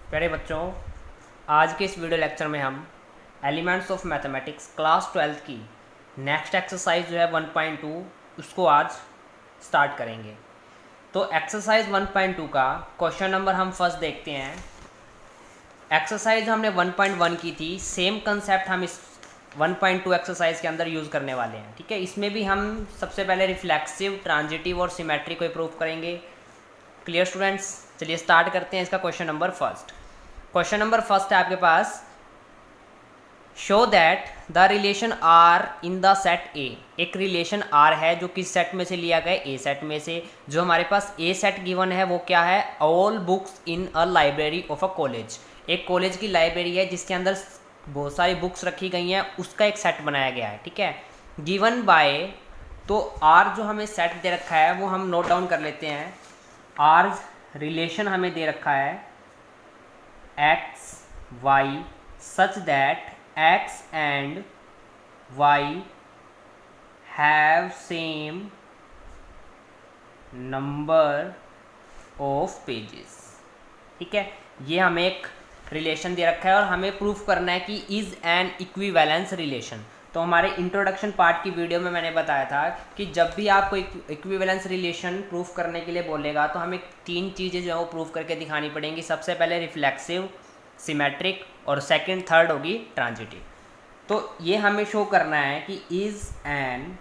प्यारे बच्चों, आज के इस वीडियो लेक्चर में हम एलिमेंट्स ऑफ मैथमेटिक्स क्लास 12 की नेक्स्ट एक्सरसाइज जो है 1.2 उसको आज स्टार्ट करेंगे। तो एक्सरसाइज 1.2 का क्वेश्चन नंबर हम फर्स्ट देखते हैं। एक्सरसाइज हमने 1.1 की थी, सेम कंसेप्ट हम इस 1.2 एक्सरसाइज के अंदर यूज़ करने वाले हैं। ठीक है, इसमें भी हम सबसे पहले रिफ्लेक्सिव, ट्रांजिटिव और सिमेट्री को प्रूव करेंगे। क्लियर स्टूडेंट्स, चलिए स्टार्ट करते हैं इसका question number first. Question number first है आपके पास, show that the relation R in the set A. एक रिलेशन आर है जो किस सेट में से लिया गया, ए सेट में से। जो हमारे पास ए सेट गिवन है वो क्या है, all books in a library of a college. एक कॉलेज की लाइब्रेरी है जिसके अंदर बहुत सारी बुक्स रखी गई हैं, उसका एक सेट बनाया गया है। ठीक है, गिवन बाय, तो आर जो हमें सेट दे रखा है वो हम नोट डाउन कर लेते हैं। आर रिलेशन हमें दे रखा है x y such that x and y have same number of pages। ठीक है, ये हमें एक रिलेशन दे रखा है और हमें प्रूफ करना है कि इज़ एन इक्विवेलेंस रिलेशन। तो हमारे इंट्रोडक्शन पार्ट की वीडियो में मैंने बताया था कि जब भी आपको इक्विवेलेंस रिलेशन प्रूफ करने के लिए बोलेगा तो हमें तीन चीज़ें जो है वो प्रूफ करके दिखानी पड़ेंगी। सबसे पहले रिफ्लेक्सिव, सिमेट्रिक और सेकंड थर्ड होगी ट्रांजिटिव। तो ये हमें शो करना है कि इज एन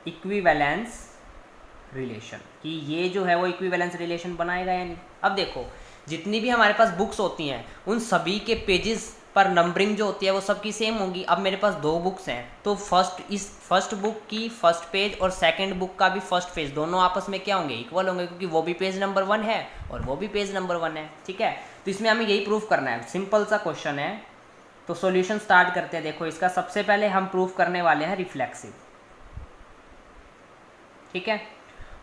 इक्विवेलेंस रिलेशन, कि ये जो है वो इक्विवेलेंस रिलेशन बनाएगा या नहीं। अब देखो, जितनी भी हमारे पास बुक्स होती हैं उन सभी के पेजेस पर नंबरिंग जो होती है वो सबकी सेम होगी। अब मेरे पास दो बुक्स हैं तो फर्स्ट बुक की फर्स्ट पेज और सेकंड बुक का भी फर्स्ट पेज दोनों आपस में क्या होंगे, इक्वल होंगे, क्योंकि वो भी पेज नंबर 1 है और वो भी पेज नंबर 1 है। ठीक है, तो इसमें हमें यही प्रूफ करना है, सिंपल सा क्वेश्चन है। तो सॉल्यूशन स्टार्ट करते हैं। देखो, इसका सबसे पहले हम प्रूफ करने वाले हैं रिफ्लेक्सिव। ठीक है,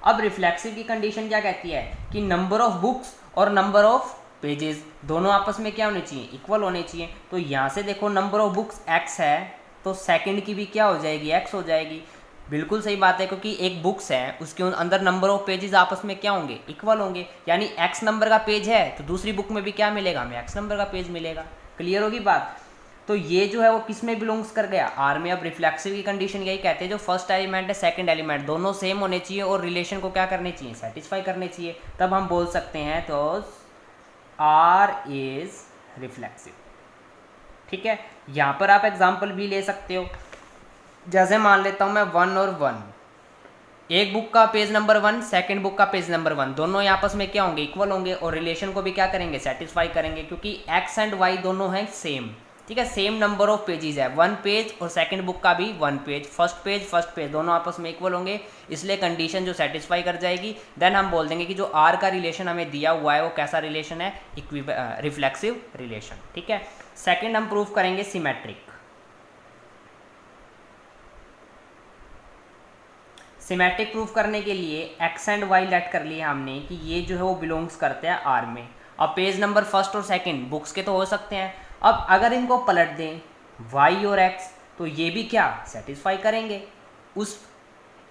अब रिफ्लेक्सिव की कंडीशन क्या कहती है कि नंबर ऑफ बुक्स और नंबर ऑफ पेजेस दोनों आपस में क्या होने चाहिए, इक्वल होने चाहिए। तो यहाँ से देखो, नंबर ऑफ बुक्स x है तो सेकंड की भी क्या हो जाएगी, x हो जाएगी। बिल्कुल सही बात है, क्योंकि एक बुक्स है उसके अंदर नंबर ऑफ पेजेस आपस में क्या होंगे, इक्वल होंगे। यानी x नंबर का पेज है तो दूसरी बुक में भी क्या मिलेगा, हमें x नंबर का पेज मिलेगा। क्लियर होगी बात। तो ये जो है वो किस में बिलोंग्स कर गया, आर में। अब रिफ्लेक्सिव की कंडीशन यही कहते हैं, जो फर्स्ट एलिमेंट है सेकंड एलिमेंट दोनों सेम होने चाहिए और रिलेशन को क्या करने चाहिए, सेटिस्फाई करने चाहिए। तब हम बोल सकते हैं तो आर इज रिफ्लेक्सिव। ठीक है, यहाँ पर आप एग्जाम्पल भी ले सकते हो। जैसे मान लेता हूँ मैं 1 और 1, एक बुक का पेज नंबर 1, सेकंड बुक का पेज नंबर 1, दोनों आपस में क्या होंगे, इक्वल होंगे और रिलेशन को भी क्या करेंगे, सेटिस्फाई करेंगे, क्योंकि x एंड y दोनों हैं सेम। ठीक है, सेम नंबर ऑफ पेजेस है, 1 पेज और सेकंड बुक का भी 1 पेज, फर्स्ट पेज दोनों आपस में इक्वल होंगे, इसलिए कंडीशन जो सेटिस्फाई कर जाएगी। देन हम बोल देंगे कि जो आर का रिलेशन हमें दिया हुआ है वो कैसा रिलेशन है, रिफ्लेक्सिव रिलेशन। ठीक है, सेकंड हम प्रूफ करेंगे सिमेट्रिक। सिमेट्रिक प्रूफ करने के लिए एक्स एंड वाई लेट कर लिया हमने कि ये जो है वो बिलोंग्स करते हैं आर में। अब पेज नंबर फर्स्ट और सेकंड बुक्स के तो हो सकते हैं। अब अगर इनको पलट दें y और x तो ये भी क्या सेटिस्फाई करेंगे, उस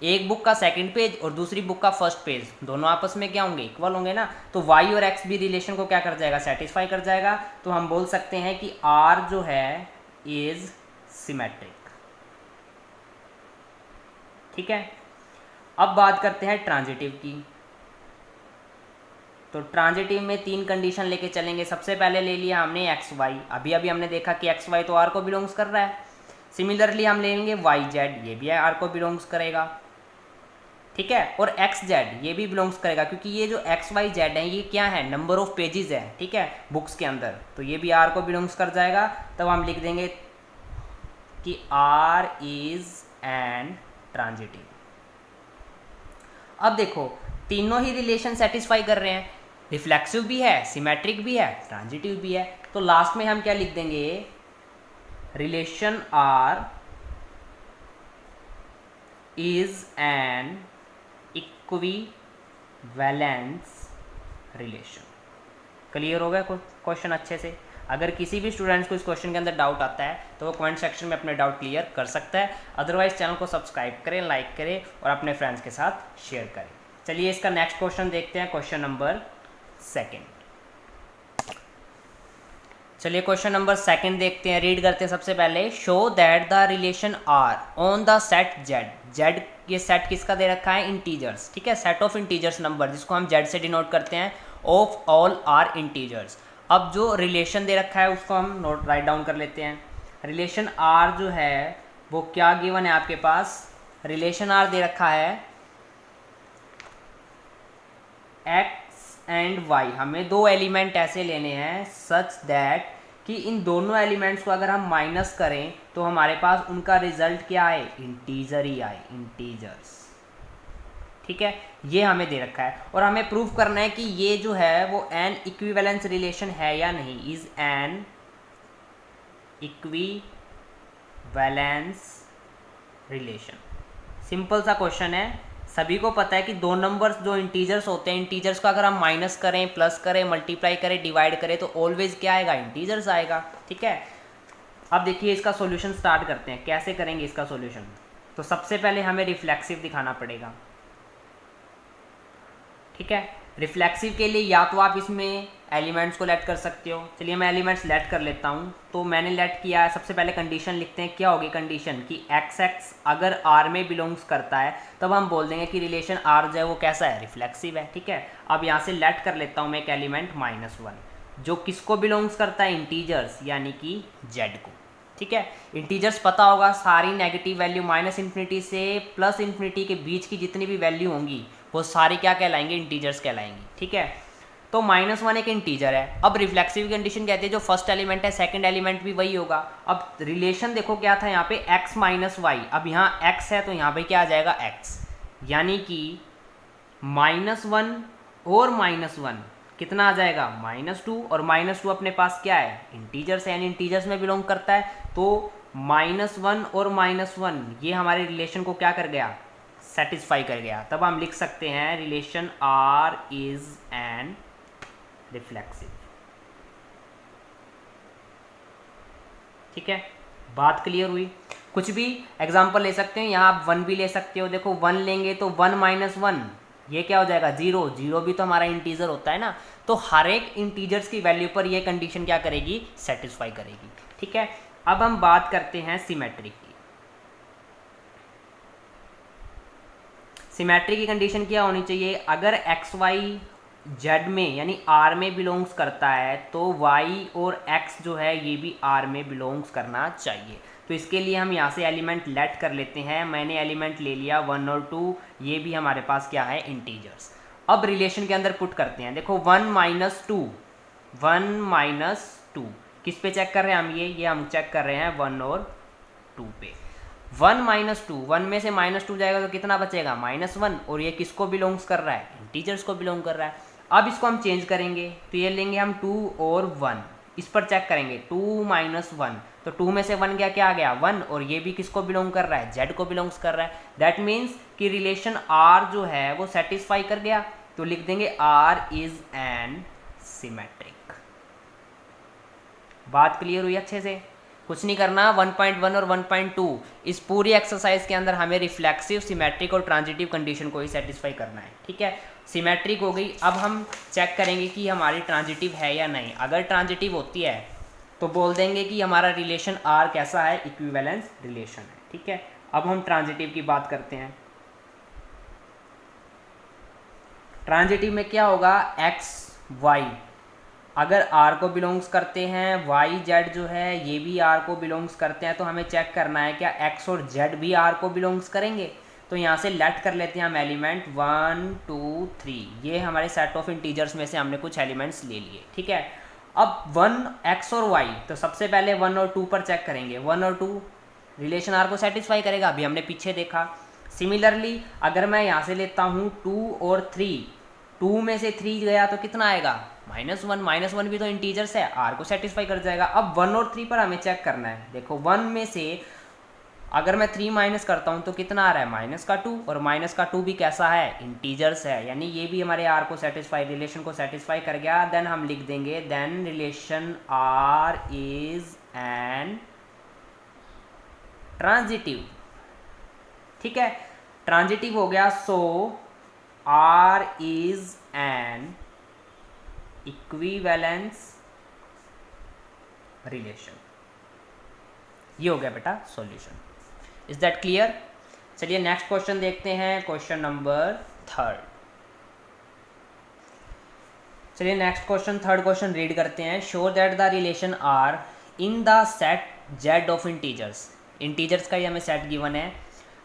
एक बुक का सेकंड पेज और दूसरी बुक का फर्स्ट पेज दोनों आपस में क्या होंगे, इक्वल होंगे ना। तो y और x भी रिलेशन को क्या कर जाएगा, सेटिस्फाई कर जाएगा। तो हम बोल सकते हैं कि r जो है इज सिमेट्रिक। ठीक है, अब बात करते हैं ट्रांजिटिव की। तो ट्रांजिटिव में तीन कंडीशन लेके चलेंगे। सबसे पहले ले लिया हमने एक्स वाई, अभी हमने देखा कि एक्स वाई तो आर को बिलोंग्स कर रहा है। सिमिलरली हम लेंगे वाई जेड, ये भी आर को बिलोंग्स करेगा। ठीक है, और एक्स जेड ये भी बिलोंग्स करेगा, क्योंकि ये जो एक्स वाई जेड है ये क्या है, नंबर ऑफ पेजेस है। ठीक है, बुक्स के अंदर, तो ये भी आर को बिलोंग्स कर जाएगा। तब हम लिख देंगे कि आर इज एन ट्रांजिटिव। अब देखो, तीनों ही रिलेशन सेटिस्फाई कर रहे हैं, रिफ्लेक्सिव भी है, सिमेट्रिक भी है, ट्रांजिटिव भी है। तो लास्ट में हम क्या लिख देंगे, relation R is an equivalence relation. Clear हो गया क्वेश्चन अच्छे से। अगर किसी भी स्टूडेंट्स को इस क्वेश्चन के अंदर डाउट आता है तो वो कमेंट सेक्शन में अपने डाउट क्लियर कर सकता है। अदरवाइज चैनल को सब्सक्राइब करें, लाइक करें और अपने फ्रेंड्स के साथ शेयर करें। चलिए इसका नेक्स्ट क्वेश्चन देखते हैं, क्वेश्चन नंबर सेकेंड। चलिए क्वेश्चन नंबर सेकंड देखते हैं, रीड करते हैं सबसे पहले। Show that the relation R on the set Z. Z ये सेट किसका दे रखा है? इंटीजर्स, ठीक है, सेट ऑफ इंटीजर्स नंबर जिसको हम जेड से डिनोट करते हैं, ऑफ ऑल आर इंटीजर्स। अब जो रिलेशन दे रखा है उसको हम नोट राइट डाउन कर लेते हैं। रिलेशन आर जो है वो क्या गिवन है आपके पास? रिलेशन आर दे रखा है एक्स एंड वाई। हमें दो एलिमेंट ऐसे लेने हैं सच दैट कि इन दोनों एलिमेंट्स को अगर हम माइनस करें तो हमारे पास उनका रिजल्ट क्या आए? इंटीजर ही आए, इंटीजर्स, ठीक है। ये हमें दे रखा है और हमें प्रूव करना है कि ये जो है वो एन इक्विवेलेंस रिलेशन है या नहीं। Is an equivalence relation. Simple सा क्वेश्चन है, सभी को पता है कि दो नंबर्स जो इंटीजर्स होते हैं, इंटीजर्स को अगर हम माइनस करें, प्लस करें, मल्टीप्लाई करें, डिवाइड करें तो ऑलवेज क्या आएगा? इंटीजर्स आएगा, ठीक है। अब देखिए इसका सॉल्यूशन स्टार्ट करते हैं। कैसे करेंगे इसका सॉल्यूशन? तो सबसे पहले हमें रिफ्लेक्सिव दिखाना पड़ेगा, ठीक है। रिफ्लेक्सिव के लिए या तो आप इसमें एलिमेंट्स को लेट कर सकते हो। चलिए मैं एलिमेंट्स लेट कर लेता हूँ। तो मैंने लेट किया है, सबसे पहले कंडीशन लिखते हैं। क्या होगी कंडीशन? कि एक्स एक्स अगर आर में बिलोंग्स करता है तब हम बोल देंगे कि रिलेशन आर जो है वो कैसा है? रिफ्लेक्सिव है, ठीक है। अब यहाँ से लेट कर लेता हूँ मैं एक एलिमेंट -1 जो किसको बिलोंग्स करता है? इंटीजर्स, यानी कि जेड को, ठीक है। इंटीजर्स पता होगा सारी नेगेटिव वैल्यू -∞ से +∞ के बीच की जितनी भी वैल्यू होंगी वो सारी क्या कहलाएंगे? इंटीजर्स कहलाएंगी, ठीक है। तो -1 एक इंटीजर है। अब रिफ्लेक्सिव कंडीशन कहते हैं जो फर्स्ट एलिमेंट है सेकंड एलिमेंट भी वही होगा। अब रिलेशन देखो क्या था यहाँ पे? x - y। अब यहाँ x है तो यहाँ पे क्या आ जाएगा? x, यानी कि -1 और -1 कितना आ जाएगा? -2 और -2 अपने पास क्या है? इंटीजर्स है, यानी इंटीजर्स में बिलोंग करता है। तो -1 और -1 ये हमारे रिलेशन को क्या कर गया? सेटिस्फाई कर गया। तब हम लिख सकते हैं relation R is an reflexive, ठीक है। बात क्लियर हुई? कुछ भी एग्जांपल ले सकते हैं, यहाँ आप 1 भी ले सकते हो। देखो 1 लेंगे तो 1 - 1 ये क्या हो जाएगा? 0। 0 भी तो हमारा इंटीजर होता है ना। तो हर एक इंटीजर्स की वैल्यू पर ये कंडीशन क्या करेगी? सेटिस्फाई करेगी, ठीक है। अब हम बात करते हैं सिमेट्री की। सिमेट्री की कंडीशन क्या होनी चाहिए? अगर एक्स वाई जेड में यानी आर में बिलोंग्स करता है तो वाई और एक्स जो है ये भी आर में बिलोंग्स करना चाहिए। तो इसके लिए हम यहाँ से एलिमेंट लेट कर लेते हैं। मैंने एलिमेंट ले लिया 1 और 2, ये भी हमारे पास क्या है? इंटीजर्स। अब रिलेशन के अंदर पुट करते हैं। देखो 1 - 2, 1 - 2 किस पे चेक कर रहे हैं हम? ये हम चेक कर रहे हैं 1 और 2 पे। 1 - 2, 1 में से -2 जाएगा तो कितना बचेगा? -1। और ये किसको बिलोंग्स कर रहा है? इंटीजर्स को बिलोंग कर रहा है। अब इसको हम चेंज करेंगे तो ये लेंगे हम 2 और 1, इस पर चेक करेंगे 2 - 1 तो 2 में से 1 क्या आ गया? 1। और ये भी किसको बिलोंग कर रहा है? जेड को बिलोंग्स कर रहा है। दैट मीन्स कि रिलेशन आर जो है वो सेटिस्फाई कर गया। तो लिख देंगे आर इज एन सिमेट्रिक। बात क्लियर हुई अच्छे से? कुछ नहीं करना। 1.1 और 1.2 इस पूरी एक्सरसाइज के अंदर हमें रिफ्लेक्सिव, सिमेट्रिक और ट्रांजिटिव कंडीशन को ही सेटिस्फाई करना है, ठीक है। सिमेट्रिक हो गई। अब हम चेक करेंगे कि हमारी ट्रांजिटिव है या नहीं। अगर ट्रांजिटिव होती है तो बोल देंगे कि हमारा रिलेशन आर कैसा है? इक्विवेलेंस रिलेशन है, ठीक है। अब हम ट्रांजिटिव की बात करते हैं। ट्रांजिटिव में क्या होगा? एक्स वाई अगर आर को बिलोंग्स करते हैं, वाई जेड जो है ये भी आर को बिलोंग्स करते हैं, तो हमें चेक करना है क्या एक्स और जेड भी आर को बिलोंग्स करेंगे। तो यहाँ से लेट कर लेते हैं हम एलिमेंट 1 2 3। ये हमारे सेट ऑफ इंटीजर्स में से हमने कुछ एलिमेंट्स ले लिए, ठीक है। अब 1 एक्स और वाई, तो सबसे पहले 1 और 2 पर चेक करेंगे। 1 और 2 रिलेशन आर को सेटिस्फाई करेगा, अभी हमने पीछे देखा। सिमिलरली अगर मैं यहाँ से लेता हूँ 2 और 3, 2 में से 3 गया तो कितना आएगा? -1। -1 भी तो इंटीजर्स है, आर को सेटिस्फाई कर जाएगा। अब 1 और 3 पर हमें चेक करना है। देखो 1 में से अगर मैं 3 माइनस करता हूँ तो कितना आ रहा है? -2। और -2 भी कैसा है? इंटीजर्स है, यानी ये भी हमारे आर को सेटिस्फाई, रिलेशन को सेटिस्फाई कर गया। देन हम लिख देंगे then relation R is an transitive, ठीक है। ट्रांजिटिव हो गया। So R is an equivalence relation. ये हो गया बेटा सॉल्यूशन। Is that clear? चलिए नेक्स्ट क्वेश्चन देखते हैं, क्वेश्चन नंबर 3। चलिए next question, third question read करते हैं। Show that the relation R in the set Z of integers. Integers का ही हमें सेट गिवन है,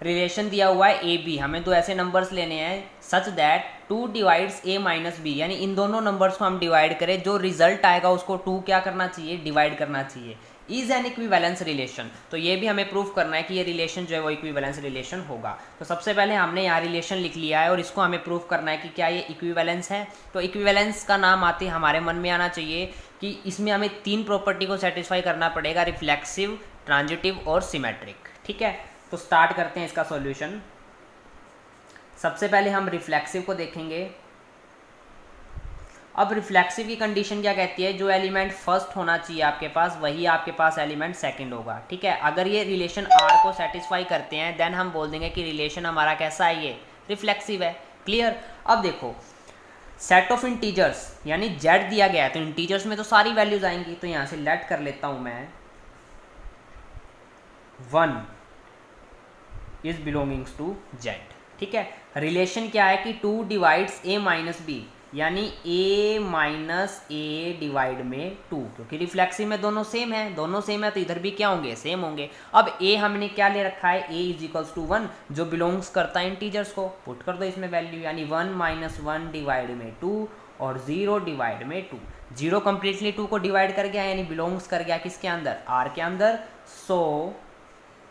रिलेशन दिया हुआ है ए बी, हमें दो ऐसे नंबर्स लेने हैं such that 2 divides a minus b, यानी इन दोनों नंबर्स को हम डिवाइड करें, जो रिजल्ट आएगा उसको 2 क्या करना चाहिए, डिवाइड करना चाहिए। इज एन इक्विवेलेंस रिलेशन, तो ये भी हमें प्रूफ करना है कि ये रिलेशन जो है वो इक्विवेलेंस रिलेशन होगा। तो सबसे पहले हमने यहाँ रिलेशन लिख लिया है और इसको हमें प्रूफ करना है कि क्या ये इक्विवेलेंस है। तो इक्विवेलेंस का नाम आते ही हमारे मन में आना चाहिए कि इसमें हमें 3 प्रॉपर्टी को सेटिस्फाई करना पड़ेगा, रिफ्लेक्सिव, ट्रांजिटिव और सिमेट्रिक। ठीक है, तो स्टार्ट करते हैं इसका सॉल्यूशन। सबसे पहले हम रिफ्लेक्सिव को देखेंगे। अब रिफ्लेक्सिव की कंडीशन क्या कहती है, जो एलिमेंट फर्स्ट होना चाहिए आपके पास वही आपके पास एलिमेंट सेकंड होगा। ठीक है, अगर ये रिलेशन आर को सेटिस्फाई करते हैं देन हम बोल देंगे कि रिलेशन हमारा कैसा है, ये रिफ्लेक्सिव है। क्लियर? अब देखो सेट ऑफ इंटीजर्स यानी जेड दिया गया है, तो इंटीजर्स में तो सारी वैल्यूज आएंगी, तो यहां से लेट कर लेता हूं मैं 1 इज बिलोंगिंग्स टू जेड। ठीक है, रिलेशन क्या है कि 2 डिवाइड्स ए माइनस बी, यानी a माइनस ए डिवाइड में 2, क्योंकि रिफ्लेक्सिव में दोनों सेम है, दोनों सेम है तो इधर भी क्या होंगे, सेम होंगे। अब a हमने क्या ले रखा है, a इज इक्वल्स टू 1, जो बिलोंग्स करता है इंटीजर्स को, पुट कर दो इसमें वैल्यू, यानी 1 माइनस 1 डिवाइड में 2 और 0 डिवाइड में 2। 0 कंप्लीटली 2 को डिवाइड कर गया, यानी बिलोंग्स कर गया किसके अंदर, r के अंदर। सो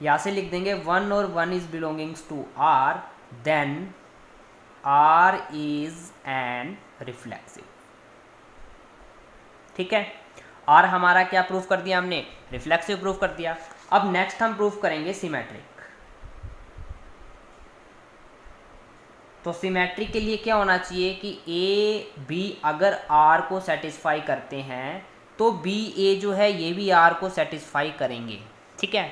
यहाँ से लिख देंगे 1 और 1 is belongings to r, then R is an reflexive. ठीक है, R हमारा क्या प्रूफ कर दिया हमने, रिफ्लेक्सिव प्रूफ कर दिया। अब नेक्स्ट हम प्रूफ करेंगे सिमेट्रिक। तो सिमेट्रिक के लिए क्या होना चाहिए कि A B अगर R को सेटिस्फाई करते हैं तो B A जो है ये भी R को सेटिस्फाई करेंगे। ठीक है,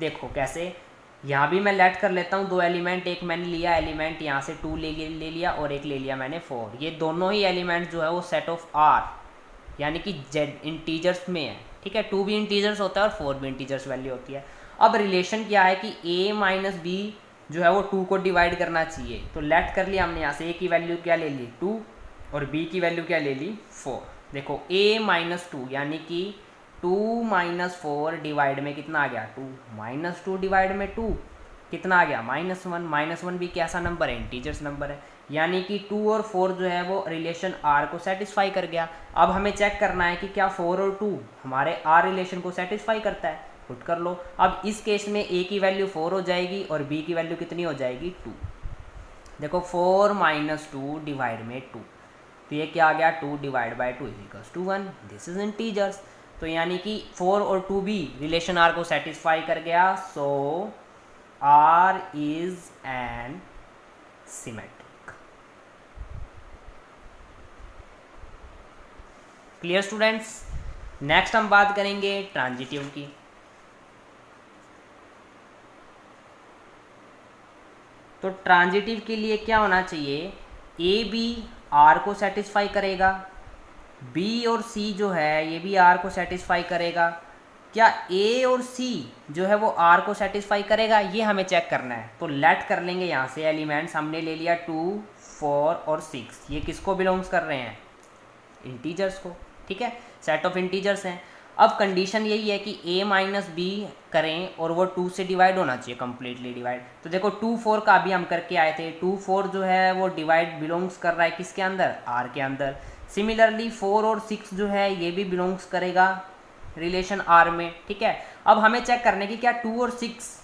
देखो कैसे, यहाँ भी मैं लेट कर लेता हूँ 2 एलिमेंट, एक मैंने लिया एलिमेंट यहाँ से 2 ले लिया और एक ले लिया मैंने 4। ये दोनों ही एलिमेंट जो है वो सेट ऑफ R यानी कि जेड इंटीजर्स में है। ठीक है, 2 भी इंटीजर्स होता है और 4 भी इंटीजर्स वैल्यू होती है। अब रिलेशन क्या है कि a माइनस बी जो है वो 2 को डिवाइड करना चाहिए, तो लेट कर लिया हमने यहाँ से, a की वैल्यू क्या ले ली 2 और b की वैल्यू क्या ले ली 4। देखो a माइनस 2 यानी कि 2 माइनस 4 डिवाइड में कितना आ गया 2, माइनस 2 डिवाइड में 2 कितना आ गया -1। -1 भी कैसा नंबर है, इंटीजर्स नंबर है, यानी कि 2 और 4 जो है वो रिलेशन R को सेटिस्फाई कर गया। अब हमें चेक करना है कि क्या 4 और 2 हमारे R रिलेशन को सेटिस्फाई करता है, पुट कर लो। अब इस केस में A की वैल्यू 4 हो जाएगी और B की वैल्यू कितनी हो जाएगी 2। देखो 4 माइनस 2 डिवाइड में 2, तो ये क्या आ गया 2 divide by 2 is equals to 1। This is integers, तो यानी कि 4 और 2 भी रिलेशन R को सेटिस्फाई कर गया। सो R is N symmetric. Clear students? Next हम बात करेंगे ट्रांजिटिव की। तो ट्रांजिटिव के लिए क्या होना चाहिए, ए बी R को सेटिस्फाई करेगा, B और C जो है ये भी R को सेटिस्फाई करेगा। क्या A और C जो है वो R को सेटिस्फाई करेगा, ये हमें चेक करना है। तो लेट कर लेंगे यहाँ से एलिमेंट्स, हमने ले लिया 2, 4 और 6, ये किसको बिलोंग्स कर रहे हैं, इंटीजर्स को। ठीक है, सेट ऑफ इंटीजर्स हैं। अब कंडीशन यही है कि A माइनस बी करें और वो 2 से डिवाइड होना चाहिए, कंप्लीटली डिवाइड। तो देखो 2, 4 का अभी हम करके आए थे, 2, 4 जो है वो डिवाइड बिलोंग्स कर रहा है किसके अंदर, R के अंदर। सिमिलरली 4 और 6 जो है ये भी बिलोंग्स करेगा रिलेशन R में। ठीक है, अब हमें चेक करने की क्या 2 और 6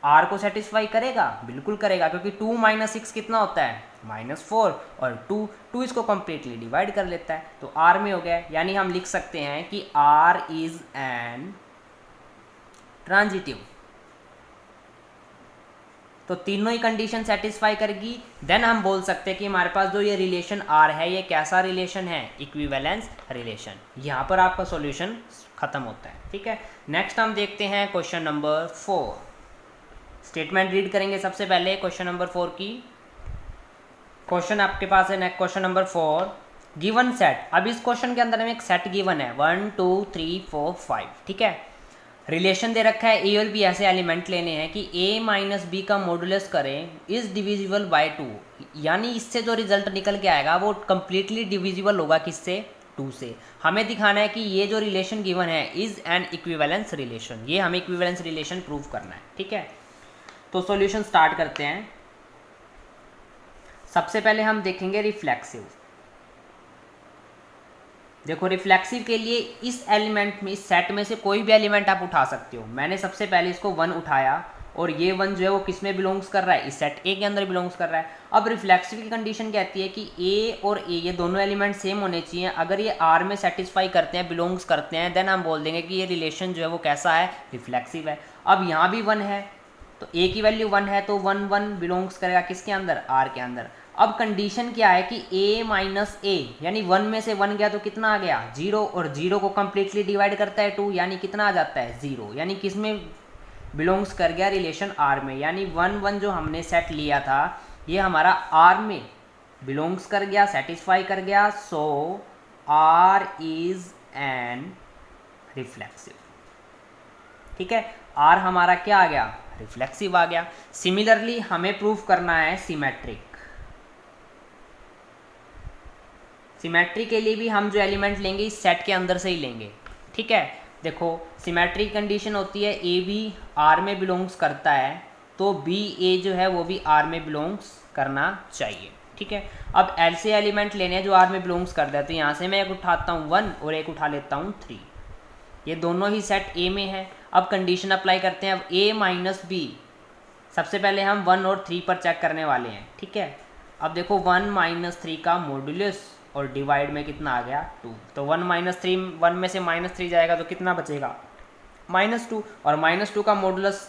R को सेटिस्फाई करेगा, बिल्कुल करेगा, क्योंकि 2 माइनस 6 कितना होता है -4 और 2 इसको कंप्लीटली डिवाइड कर लेता है, तो R में हो गया। यानी हम लिख सकते हैं कि R इज एन ट्रांजिटिव। तो तीनों ही कंडीशन सेटिस्फाई करेगी, देन हम बोल सकते हैं कि हमारे पास जो ये रिलेशन R है ये कैसा रिलेशन है, इक्विवेलेंस रिलेशन। यहाँ पर आपका सॉल्यूशन खत्म होता है। ठीक है, नेक्स्ट हम देखते हैं क्वेश्चन नंबर 4। स्टेटमेंट रीड करेंगे सबसे पहले क्वेश्चन नंबर 4 की। क्वेश्चन आपके पास है next question number 4, given set, अब इस क्वेश्चन के अंदर हमें एक सेट गिवन है 1 2 3 4 5, ठीक है। रिलेशन दे रखा है ए और बी ऐसे एलिमेंट लेने हैं कि a माइनस बी का मॉडुलस करें इज डिविजिबल बाय 2, यानी इससे जो रिजल्ट निकल के आएगा वो कंप्लीटली डिविजिबल होगा किससे, 2 से। हमें दिखाना है कि ये जो रिलेशन गिवन है इज एन इक्विवेलेंस रिलेशन, ये हमें इक्विवेलेंस रिलेशन प्रूव करना है, ठीक है। तो सॉल्यूशन स्टार्ट करते हैं। सबसे पहले हम देखेंगे रिफ्लेक्सिव। देखो रिफ्लेक्सिव के लिए इस एलिमेंट में, इस सेट में से कोई भी एलिमेंट आप उठा सकते हो। मैंने सबसे पहले इसको 1 उठाया और ये 1 जो है वो किस में बिलोंग्स कर रहा है, इस सेट ए के अंदर बिलोंग्स कर रहा है। अब रिफ्लेक्सिव की कंडीशन कहती है कि ए और ए ये दोनों एलिमेंट सेम होने चाहिए। अगर ये आर में सेटिस्फाई करते हैं, बिलोंग्स करते हैं, देन हम बोल देंगे कि ये रिलेशन जो है वो कैसा है, रिफ्लेक्सिव है। अब यहाँ भी 1 है तो ए की वैल्यू 1 है तो 1 1 बिलोंग्स करेगा किसके अंदर, आर के अंदर। अब कंडीशन क्या है कि a माइनस ए, यानी 1 में से 1 गया तो कितना आ गया, 0, और 0 को कंप्लीटली डिवाइड करता है 2, यानी कितना आ जाता है, 0, यानी किस में बिलोंग्स कर गया, रिलेशन R में। यानी 1 1 जो हमने सेट लिया था ये हमारा R में बिलोंग्स कर गया, सेटिस्फाई कर गया। सो R इज एन रिफ्लेक्सिव, ठीक है। R हमारा क्या आ गया, रिफ्लेक्सिव आ गया। सिमिलरली हमें प्रूफ करना है सिमेट्रिक। सिमेट्री के लिए भी हम जो एलिमेंट लेंगे इस सेट के अंदर से ही लेंगे, ठीक है। देखो सिमेट्री कंडीशन होती है ए भी आर में बिलोंग्स करता है तो बी ए जो है वो भी आर में बिलोंग्स करना चाहिए, ठीक है। अब ऐसे एलिमेंट लेने हैं जो आर में बिलोंग्स करता है, तो यहाँ से मैं एक उठाता हूँ 1 और एक उठा लेता हूँ 3, ये दोनों ही सेट ए में है। अब कंडीशन अप्लाई करते हैं। अब ए माइनस बी, सबसे पहले हम 1 और 3 पर चेक करने वाले हैं, ठीक है। अब देखो 1 माइनस 3 का मॉडुलस और डिवाइड में कितना आ गया, 2, तो 1 माइनस 3, 1 में से -3 जाएगा तो कितना बचेगा, -2, और -2 का मॉडुलस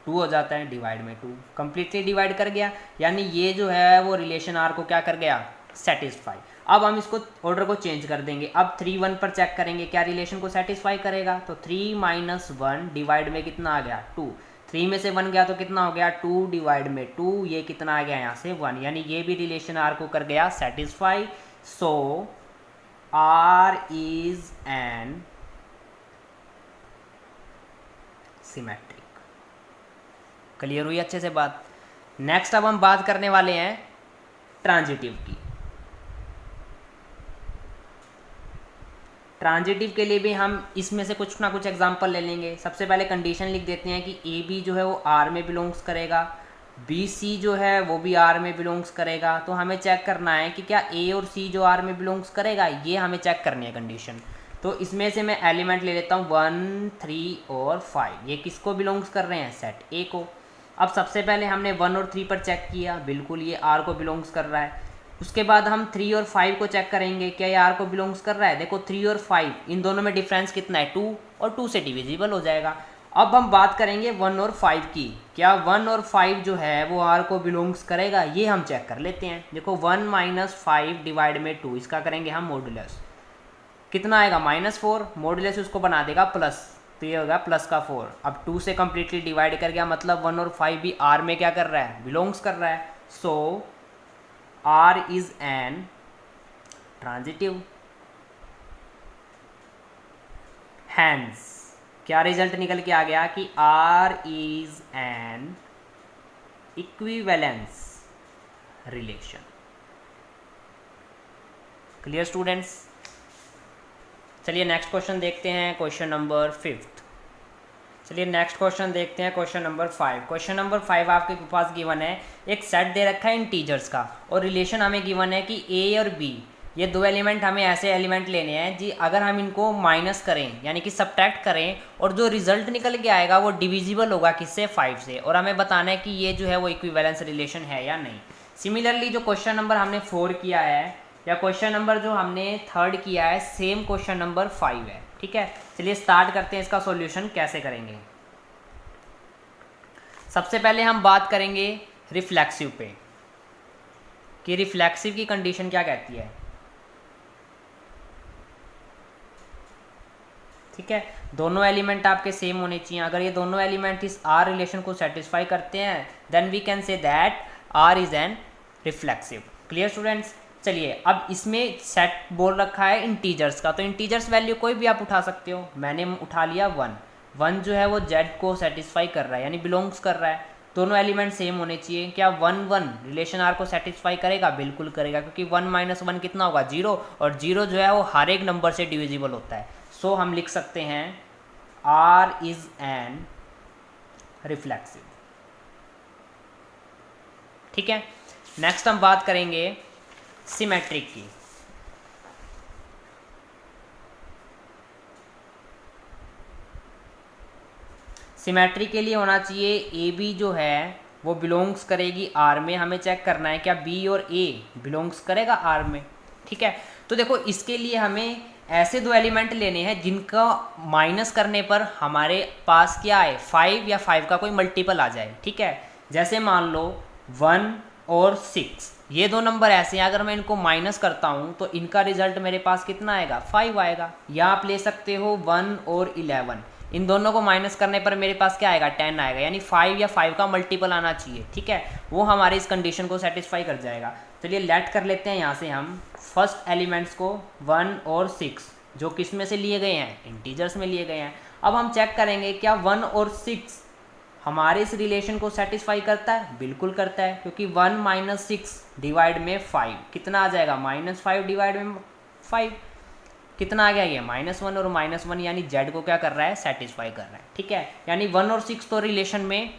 2 हो जाता है, डिवाइड में 2, कंप्लीटली डिवाइड कर गया, यानी ये जो है वो रिलेशन आर को क्या कर गया, सेटिस्फाई। अब हम इसको ऑर्डर को चेंज कर देंगे। अब 3 1 पर चेक करेंगे क्या रिलेशन को सेटिस्फाई करेगा, तो 3 माइनस 1 डिवाइड में कितना आ गया, 2, 3 में से 1 गया तो कितना हो गया, 2 डिवाइड में 2, ये कितना आ गया यहाँ से 1, यानी ये भी रिलेशन आर को कर गया satisfy. So R is N symmetric. Clear हुई अच्छे से बात। नेक्स्ट अब हम बात करने वाले हैं ट्रांजिटिव की। ट्रांजिटिव के लिए भी हम इसमें से कुछ ना कुछ एग्जांपल ले लेंगे। सबसे पहले कंडीशन लिख देते हैं कि ए बी जो है वो आर में बिलोंग्स करेगा, बी सी जो है वो भी आर में बिलोंग्स करेगा। तो हमें चेक करना है कि क्या ए और सी जो आर में बिलोंग्स करेगा, ये हमें चेक करनी है कंडीशन। तो इसमें से मैं एलिमेंट ले लेता हूँ 1 3 और 5, ये किसको बिलोंग्स कर रहे हैं, सेट ए को। अब सबसे पहले हमने 1 और 3 पर चेक किया, बिल्कुल ये आर को बिलोंग्स कर रहा है। उसके बाद हम 3 और 5 को चेक करेंगे, क्या ये आर को बिलोंग्स कर रहा है। देखो 3 और 5 इन दोनों में डिफरेंस कितना है, 2, और 2 से डिविजिबल हो जाएगा। अब हम बात करेंगे 1 और 5 की, क्या 1 और 5 जो है वो आर को बिलोंग्स करेगा, ये हम चेक कर लेते हैं। देखो 1 माइनस 5 डिवाइड में 2, इसका करेंगे हम मॉडुलस, कितना आएगा -4, मॉडुलस उसको बना देगा प्लस, तो ये होगा प्लस का 4। अब 2 से कंप्लीटली डिवाइड कर गया, मतलब 1 और 5 भी आर में क्या कर रहा है, बिलोंग्स कर रहा है। सो R is an transitive। Hence क्या रिजल्ट निकल के आ गया कि R is an equivalence relation। Clear students. चलिए नेक्स्ट क्वेश्चन देखते हैं, क्वेश्चन नंबर 5। चलिए नेक्स्ट क्वेश्चन देखते हैं, क्वेश्चन नंबर 5। क्वेश्चन नंबर 5 आपके पास गिवन है, एक सेट दे रखा है इंटीजर्स का, और रिलेशन हमें गिवन है कि ए और बी ये दो एलिमेंट, हमें ऐसे एलिमेंट लेने हैं जी अगर हम इनको माइनस करें यानी कि सब्ट्रैक्ट करें और जो रिजल्ट निकल के आएगा वो डिविजिबल होगा किससे, 5 से, और हमें बताना है कि ये जो है वो इक्विवेलेंस रिलेशन है या नहीं। सिमिलरली जो क्वेश्चन नंबर हमने 4 किया है या क्वेश्चन नंबर जो हमने 3rd किया है, सेम क्वेश्चन नंबर 5 है, ठीक है। चलिए स्टार्ट करते हैं, इसका सॉल्यूशन कैसे करेंगे। सबसे पहले हम बात करेंगे रिफ्लेक्सिव पे कि रिफ्लेक्सिव की कंडीशन क्या कहती है, ठीक है। दोनों एलिमेंट आपके सेम होने चाहिए। अगर ये दोनों एलिमेंट इस आर रिलेशन को सेटिस्फाई करते हैं then we can say that R is an reflexive. Clear students. चलिए अब इसमें सेट बोल रखा है इंटीजर्स का, तो इंटीजर्स वैल्यू कोई भी आप उठा सकते हो। मैंने उठा लिया 1। 1 जो है वो z को सेटिस्फाई कर रहा है यानी बिलोंग्स कर रहा है। दोनों एलिमेंट सेम होने चाहिए। क्या 1 1 रिलेशन r को सेटिस्फाई करेगा? बिल्कुल करेगा, क्योंकि 1 माइनस 1 कितना होगा? 0, और 0 जो है वो हर एक नंबर से डिविजिबल होता है। सो हम लिख सकते हैं r इज एन रिफ्लेक्सिव। ठीक है, नेक्स्ट हम बात करेंगे सिमेट्रिक की। सिमेट्री के लिए होना चाहिए ए बी जो है वो बिलोंग्स करेगी आर में। हमें चेक करना है क्या बी और ए बिलोंग्स करेगा आर में। ठीक है, तो देखो इसके लिए हमें ऐसे दो एलिमेंट लेने हैं जिनका माइनस करने पर हमारे पास क्या आए? 5 या 5 का कोई मल्टीपल आ जाए। ठीक है, जैसे मान लो 1 और 6, ये दो नंबर ऐसे हैं, अगर मैं इनको माइनस करता हूँ तो इनका रिजल्ट मेरे पास कितना आएगा? 5 आएगा। या आप ले सकते हो 1 और 11, इन दोनों को माइनस करने पर मेरे पास क्या आएगा? 10 आएगा, यानी 5 या 5 का मल्टीपल आना चाहिए। ठीक है, वो हमारी इस कंडीशन को सेटिस्फाई कर जाएगा। चलिए लेट कर लेते हैं यहाँ से हम फर्स्ट एलिमेंट्स को 1 और 6, जो किस में से लिए गए हैं? इंटीजर्स में लिए गए हैं। अब हम चेक करेंगे क्या 1 और 6 हमारे इस रिलेशन को सेटिस्फाई करता है? बिल्कुल करता है, क्योंकि 1 माइनस 6 डिवाइड में 5 कितना आ जाएगा? -5 डिवाइड में 5 कितना आ गया? ये -1 और -1, यानी z को क्या कर रहा है? सेटिस्फाई कर रहा है। ठीक है, यानी 1 और 6 तो रिलेशन में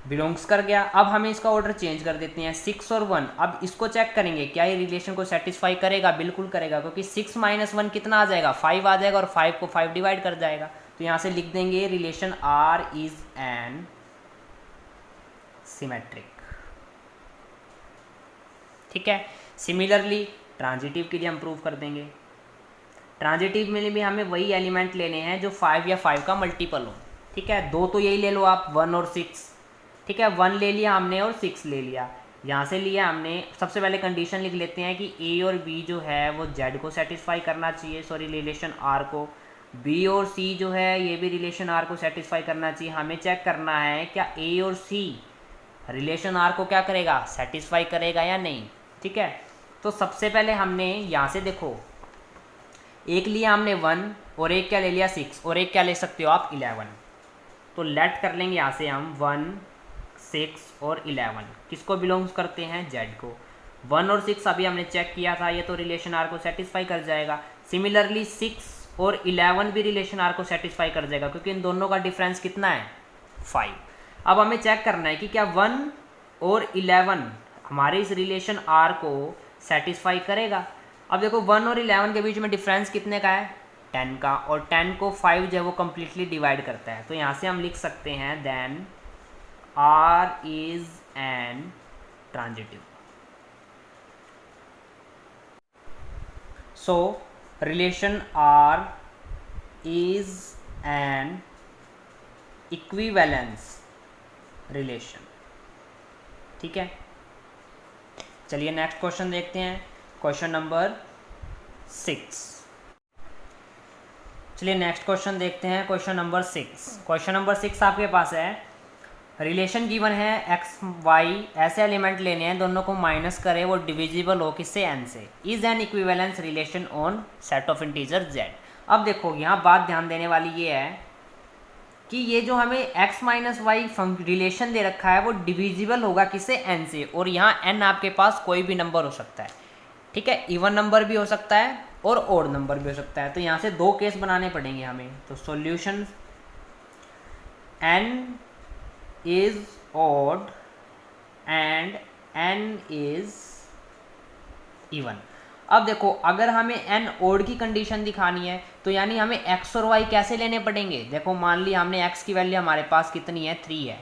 बिलोंग्स कर गया। अब हमें इसका ऑर्डर चेंज कर देते हैं, 6 और 1। अब इसको चेक करेंगे क्या ये रिलेशन को सेटिस्फाई करेगा? बिल्कुल करेगा, क्योंकि 6 माइनस 1 कितना आ जाएगा? 5 आ जाएगा, और 5 को 5 डिवाइड कर जाएगा। तो यहाँ से लिख देंगे relation R is N symmetric. ठीक है, सिमिलरली ट्रांजिटिव के लिए हम प्रूव कर देंगे। ट्रांजिटिव में भी हमें वही एलिमेंट लेने हैं जो 5 या 5 का मल्टीपल हो। ठीक है, दो तो यही ले लो आप, 1 और 6। ठीक है, 1 ले लिया हमने और 6 ले लिया। यहाँ से लिया हमने, सबसे पहले कंडीशन लिख लेते हैं कि ए और बी जो है वो z को सेटिस्फाई करना चाहिए, सॉरी रिलेशन r को। b और c जो है ये भी रिलेशन r को सेटिस्फाई करना चाहिए। हमें चेक करना है क्या a और c रिलेशन r को क्या करेगा? सेटिस्फाई करेगा या नहीं। ठीक है, तो सबसे पहले हमने यहाँ से देखो, एक लिया हमने 1 और एक क्या ले लिया? 6, और एक क्या ले सकते हो आप? 11। तो लेट कर लेंगे यहाँ से हम 1, 6 और 11 किसको बिलोंग्स करते हैं? z को। 1 और 6 अभी हमने चेक किया था, ये तो रिलेशन r को सेटिस्फाई कर जाएगा। सिमिलरली 6 और 11 भी रिलेशन r को सेटिस्फाई कर जाएगा, क्योंकि इन दोनों का डिफरेंस कितना है? 5। अब हमें चेक करना है कि क्या 1 और 11 हमारे इस रिलेशन r को सेटिस्फाई करेगा। अब देखो 1 और 11 के बीच में डिफरेंस कितने का है? 10 का, और 10 को 5 जो है वो कम्प्लीटली डिवाइड करता है। तो यहाँ से हम लिख सकते हैं then R is an transitive. So relation R is an equivalence relation. ठीक है, चलिए नेक्स्ट क्वेश्चन देखते हैं, क्वेश्चन नंबर 6। चलिए नेक्स्ट क्वेश्चन देखते हैं, क्वेश्चन नंबर 6। क्वेश्चन नंबर 6 आपके पास है, रिलेशन गिवन है x y, ऐसे एलिमेंट लेने हैं दोनों को माइनस करे वो डिविजिबल हो किससे? n से। Is an equivalence relation on set of integer z। अब देखो यहाँ बात ध्यान देने वाली ये है कि ये जो हमें x माइनस वाई रिलेशन दे रखा है वो डिविजिबल होगा किससे? n से, और यहाँ n आपके पास कोई भी नंबर हो सकता है। ठीक है, इवन नंबर भी हो सकता है और ओड नंबर भी हो सकता है। तो यहाँ से दो केस बनाने पड़ेंगे हमें। तो solution n is odd and n is even. अब देखो अगर हमें n ओड की कंडीशन दिखानी है तो यानी हमें x और y कैसे लेने पड़ेंगे? देखो मान लिया हमने x की वैल्यू हमारे पास कितनी है? 3 है।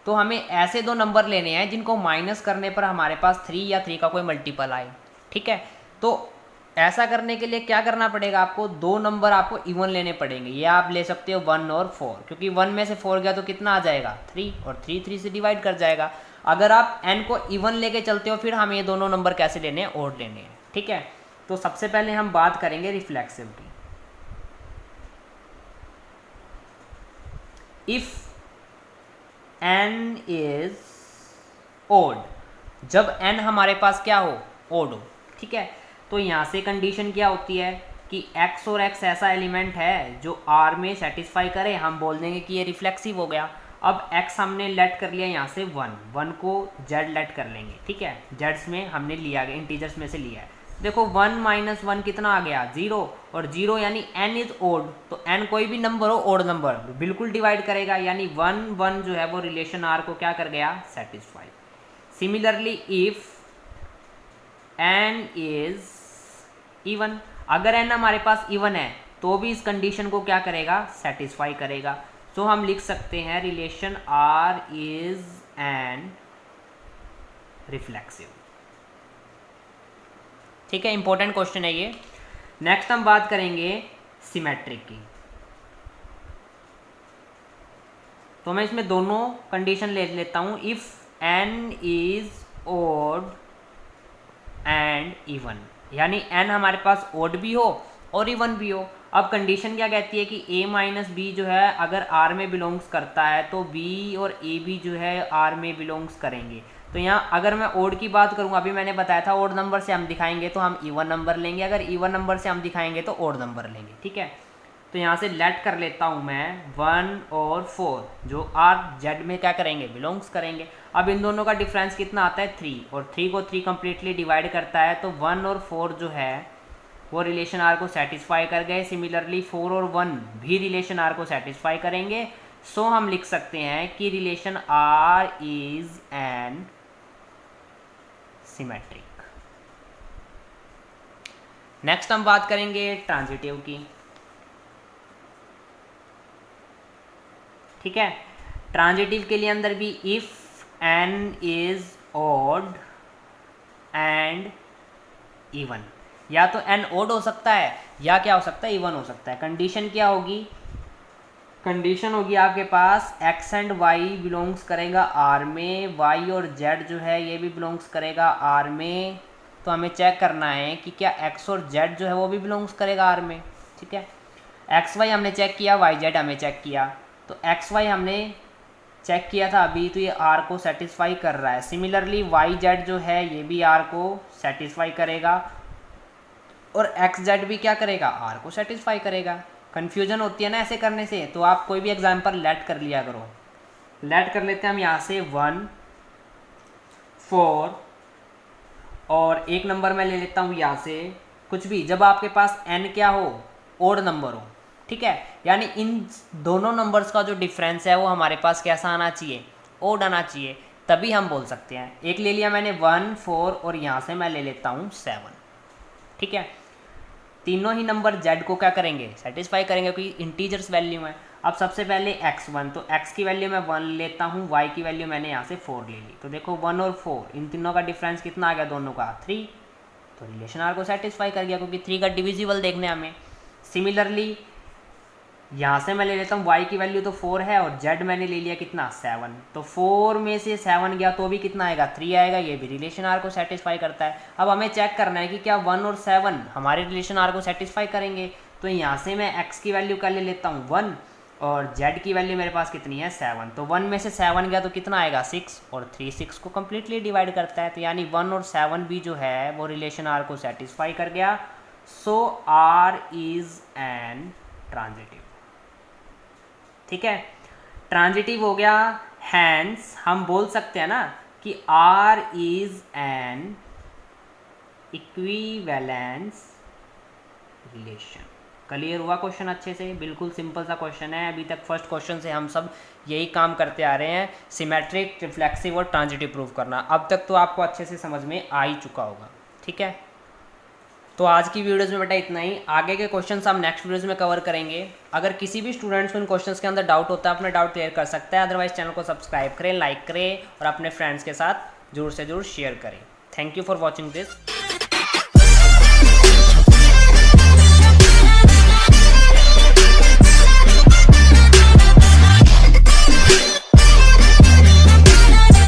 तो हमें ऐसे दो नंबर लेने हैं जिनको माइनस करने पर हमारे पास 3 या 3 का कोई मल्टीपल आए। ठीक है, तो ऐसा करने के लिए क्या करना पड़ेगा आपको? दो नंबर आपको इवन लेने पड़ेंगे। ये आप ले सकते हो 1 और 4, क्योंकि 1 में से 4 गया तो कितना आ जाएगा? 3, और 3 3 से डिवाइड कर जाएगा। अगर आप n को इवन लेके चलते हो फिर हमें ये दोनों नंबर कैसे लेने हैं? ओड लेने हैं। ठीक है, तो सबसे पहले हम बात करेंगे रिफ्लेक्सिव की। इफ n इज ओड, जब n हमारे पास क्या हो? ओड हो, ठीक है। तो यहाँ से कंडीशन क्या होती है कि x और x ऐसा एलिमेंट है जो R में सेटिस्फाई करे, हम बोल देंगे कि ये रिफ्लेक्सिव हो गया। अब x हमने लेट कर लिया यहाँ से 1 को z लेट कर लेंगे, ठीक है। जेड्स में हमने लिया गया, इंटीजर्स में से लिया है। देखो 1 - 1 कितना आ गया 0, और 0 यानी n इज ओड, तो n कोई भी नंबर हो ओड नंबर बिल्कुल डिवाइड करेगा, यानी 1 1 जो है वो रिलेशन R को क्या कर गया, satisfy. Similarly if n is even, अगर n हमारे पास इवन है तो भी इस कंडीशन को क्या करेगा, सेटिस्फाई करेगा। तो हम लिख सकते हैं relation R is an reflexive, ठीक है। इंपॉर्टेंट क्वेश्चन है ये। नेक्स्ट हम बात करेंगे सिमेट्रिक की। तो मैं इसमें दोनों कंडीशन ले लेता हूं, if n is odd and even, यानी n हमारे पास ओड भी हो और इवन भी हो। अब कंडीशन क्या कहती है कि a - b जो है अगर R में बिलोंग्स करता है तो b और a भी जो है R में बिलोंग्स करेंगे। तो यहाँ अगर मैं ओड की बात करूँगा, अभी मैंने बताया था ओड नंबर से हम दिखाएंगे तो हम इवन नंबर लेंगे, अगर इवन नंबर से हम दिखाएंगे तो ओड नंबर लेंगे, ठीक है। तो यहाँ से लेट कर लेता हूँ मैं 1 और 4 जो R Z में क्या करेंगे, बिलोंग्स करेंगे। अब इन दोनों का डिफरेंस कितना आता है 3, और 3 को 3 कम्प्लीटली डिवाइड करता है, तो 1 और 4 जो है वो रिलेशन R को सेटिस्फाई कर गए। सिमिलरली 4 और 1 भी रिलेशन R को सेटिस्फाई करेंगे। सो हम लिख सकते हैं कि relation R is N symmetric. Next हम बात करेंगे ट्रांजिटिव की, ठीक है। ट्रांजिटिव के लिए अंदर भी if n is odd and even, या तो n ओड हो सकता है या क्या हो सकता है, इवन हो सकता है। कंडीशन क्या होगी, कंडीशन होगी आपके पास x एंड y बिलोंग्स करेगा R में, y और z जो है ये भी बिलोंग्स करेगा R में। तो हमें चेक करना है कि क्या x और z जो है वो भी बिलोंग्स करेगा R में, ठीक है। x y हमने चेक किया, y z हमें चेक किया, तो x y हमने चेक किया था अभी, तो ये R को सेटिस्फाई कर रहा है। सिमिलरली y z जो है ये भी R को सेटिस्फाई करेगा, और x z भी क्या करेगा, R को सेटिस्फाई करेगा। कन्फ्यूजन होती है ना ऐसे करने से, तो आप कोई भी एग्जाम्पल लेट कर लिया करो। लेट कर लेते हैं हम यहाँ से 1 4, और एक नंबर मैं ले लेता हूँ यहाँ से कुछ भी, जब आपके पास n क्या हो, ओड नंबर हो, ठीक है। यानी इन दोनों नंबर्स का जो डिफरेंस है वो हमारे पास कैसा आना चाहिए, ओड आना चाहिए, तभी हम बोल सकते हैं। एक ले लिया मैंने 1 4, और यहाँ से मैं ले लेता हूँ 7, ठीक है। तीनों ही नंबर z को क्या करेंगे, सेटिस्फाई करेंगे, क्योंकि इंटीजर्स वैल्यू है। अब सबसे पहले x1, तो x की वैल्यू मैं 1 लेता हूँ, y की वैल्यू मैंने यहाँ से 4 ले ली। तो देखो 1 और 4 इन तीनों का डिफरेंस कितना आ गया, दोनों का 3, तो रिलेशन R को सेटिस्फाई कर गया, क्योंकि 3 का डिविजिबल देखने हमें। सिमिलरली यहाँ से मैं ले लेता हूँ y की वैल्यू तो 4 है, और z मैंने ले लिया कितना 7, तो 4 में से 7 गया तो भी कितना आएगा, 3 आएगा। ये भी रिलेशन R को सेटिस्फाई करता है। अब हमें चेक करना है कि क्या 1 और 7 हमारे रिलेशन R को सेटिस्फाई करेंगे। तो यहाँ से मैं x की वैल्यू का ले लेता हूँ 1, और z की वैल्यू मेरे पास कितनी है 7, तो 1 में से 7 गया तो कितना आएगा 6, और 3 6 को कम्प्लीटली डिवाइड करता है। तो यानी 1 और 7 भी जो है वो रिलेशन R को सेटिस्फाई कर गया। सो R इज एन ट्रांजिटिव, ठीक है। ट्रांजिटिव हो गया, हैंस हम बोल सकते हैं ना कि R is an equivalence relation. Clear हुआ क्वेश्चन अच्छे से, बिल्कुल सिंपल सा क्वेश्चन है। अभी तक फर्स्ट क्वेश्चन से हम सब यही काम करते आ रहे हैं, सिमेट्रिक, रिफ्लेक्सिव और ट्रांजिटिव प्रूव करना। अब तक तो आपको अच्छे से समझ में आ ही चुका होगा, ठीक है। तो आज की वीडियोज़ में बेटा इतना ही। आगे के क्वेश्चंस हम नेक्स्ट वीडियोज़ में कवर करेंगे। अगर किसी भी स्टूडेंट्स को इन क्वेश्चंस के अंदर डाउट होता है, अपना डाउट क्लियर कर सकता है। अदरवाइज चैनल को सब्सक्राइब करें, लाइक करें और अपने फ्रेंड्स के साथ जरूर से जरूर शेयर करें। Thank you for watching this.